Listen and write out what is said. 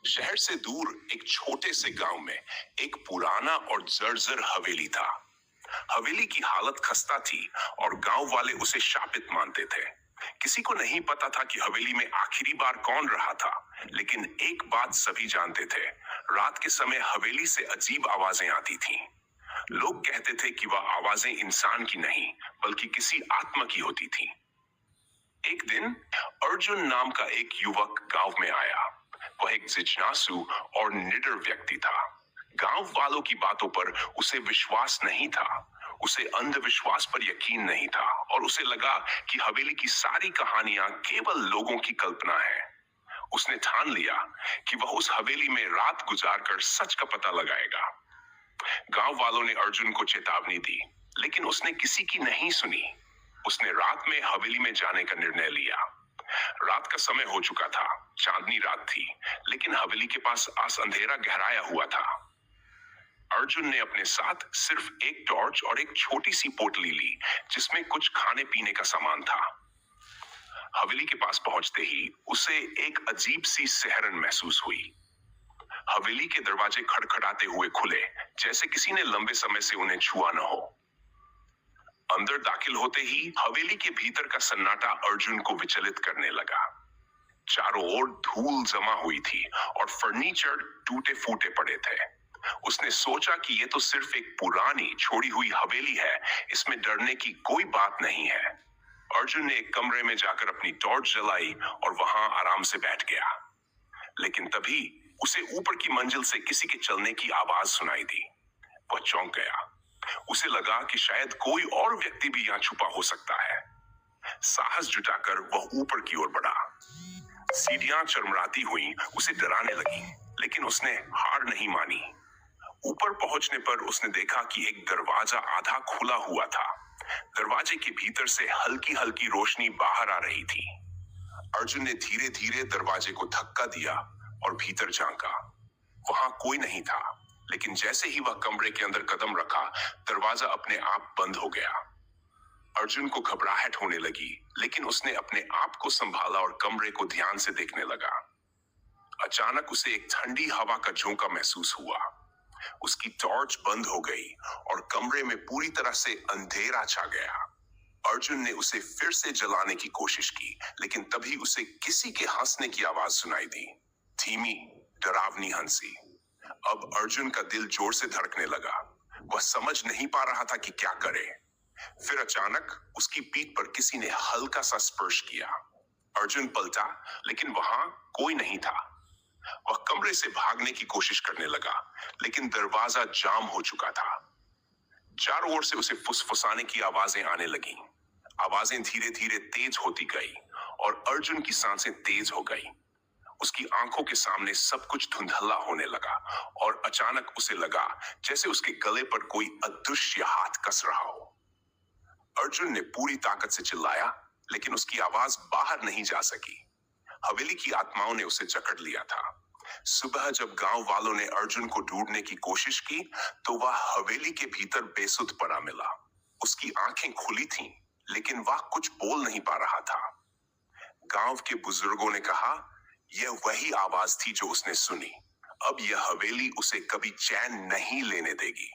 शहर से दूर एक छोटे से गांव में एक पुराना और जर्जर हवेली था। हवेली की हालत खस्ता थी और गांव वाले उसे शापित मानते थे। किसी को नहीं पता था कि हवेली में आखिरी बार कौन रहा था, लेकिन एक बात सभी जानते थे। रात के समय हवेली से अजीब आवाजें आती थीं। लोग कहते थे कि वह आवाजें इंसान की नहीं, बल्कि किसी आत्मा की होती थीं। एक दिन अर्जुन नाम का एक युवक गांव में आया। वह एक जिज्ञासु और निडर व्यक्ति था। गांव वालों की बातों पर उसे विश्वास नहीं था। उसे अंधविश्वास पर यकीन नहीं था और उसे लगा कि हवेली की सारी कहानियां केवल लोगों की कल्पना है। उसने ठान लिया कि वह उस हवेली में रात गुजारकर सच का पता लगाएगा। गांव वालों ने अर्जुन को चेतावनी दी, लेकिन उसने किसी की नहीं सुनी। उसने रात में हवेली में जाने का निर्णय लिया। रात का समय हो चुका था, चांदनी रात थी, लेकिन हवेली के पास आस अंधेरा गहराया हुआ था। अर्जुन ने अपने साथ सिर्फ एक टॉर्च और एक छोटी सी पोटली ली, जिसमें कुछ खाने पीने का सामान था। हवेली के पास पहुंचते ही उसे एक अजीब सी सिहरन महसूस हुई। हवेली के दरवाजे खड़खड़ाते हुए खुले, जैसे किसी ने लंबे समय से उन्हें छुआ न हो। अंदर दाखिल होते ही हवेली के भीतर का सन्नाटा अर्जुन को विचलित करने लगा। चारों ओर धूल जमा हुई थी और फर्नीचर टूटे फूटे पड़े थे। उसने सोचा कि यह तो सिर्फ एक पुरानी छोड़ी हुई हवेली है, इसमें डरने की कोई बात नहीं है। अर्जुन ने एक कमरे में जाकर अपनी टॉर्च जलाई और वहां आराम से बैठ गया। लेकिन तभी उसे ऊपर की मंजिल से किसी के चलने की आवाज सुनाई दी। वह चौंक गया। उसे लगा कि शायद कोई और व्यक्ति भी यहाँ छुपा हो सकता है। साहस जुटाकर वह ऊपर की ओर बढ़ा। सीढ़ियां चरमराती हुई उसे डराने लगी, लेकिन उसने हार नहीं मानी। ऊपर पहुंचने पर उसने देखा कि एक दरवाजा आधा खुला हुआ था। दरवाजे के भीतर से हल्की हल्की रोशनी बाहर आ रही थी। अर्जुन ने धीरे धीरे दरवाजे को धक्का दिया और भीतर झांका। वहां कोई नहीं था, लेकिन जैसे ही वह कमरे के अंदर कदम रखा, दरवाजा अपने आप बंद हो गया। अर्जुन को घबराहट होने लगी, लेकिन उसने अपने आप को संभाला और कमरे को ध्यान से देखने लगा। अचानक उसे एक ठंडी हवा का झोंका महसूस हुआ। उसकी टॉर्च बंद हो गई और कमरे में पूरी तरह से अंधेरा छा गया। अर्जुन ने उसे फिर से जलाने की कोशिश की, लेकिन तभी उसे किसी के हंसने की आवाज सुनाई दी। धीमी, डरावनी हंसी। अब अर्जुन का दिल जोर से धड़कने लगा। वह समझ नहीं पा रहा था कि क्या करे। फिर अचानक उसकी पीठ पर किसी ने हल्का सा स्पर्श किया। अर्जुन पलटा, लेकिन वहां कोई नहीं था। वह कमरे से भागने की कोशिश करने लगा, लेकिन दरवाजा जाम हो चुका था। चारों ओर से उसे फुसफुसाने की आवाजें आने लगीं। आवाजें धीरे धीरे तेज होती गई और अर्जुन की सांसें तेज हो गई। उसकी आंखों के सामने सब कुछ धुंधला होने लगा और अचानक उसे लगा जैसे उसके गले पर कोई अदृश्य हाथ कस रहा हो। अर्जुन ने पूरी ताकत से चिल्लाया, लेकिन उसकी आवाज बाहर नहीं जा सकी। हवेली की आत्माओं ने उसे जकड़ लिया था। सुबह जब गांव वालों ने अर्जुन को ढूंढने की कोशिश की, तो वह हवेली के भीतर बेसुध पड़ा मिला। उसकी आंखें खुली थीं, लेकिन वह कुछ बोल नहीं पा रहा था। गांव के बुजुर्गों ने कहा, यह वही आवाज थी जो उसने सुनी। अब यह हवेली उसे कभी चैन नहीं लेने देगी।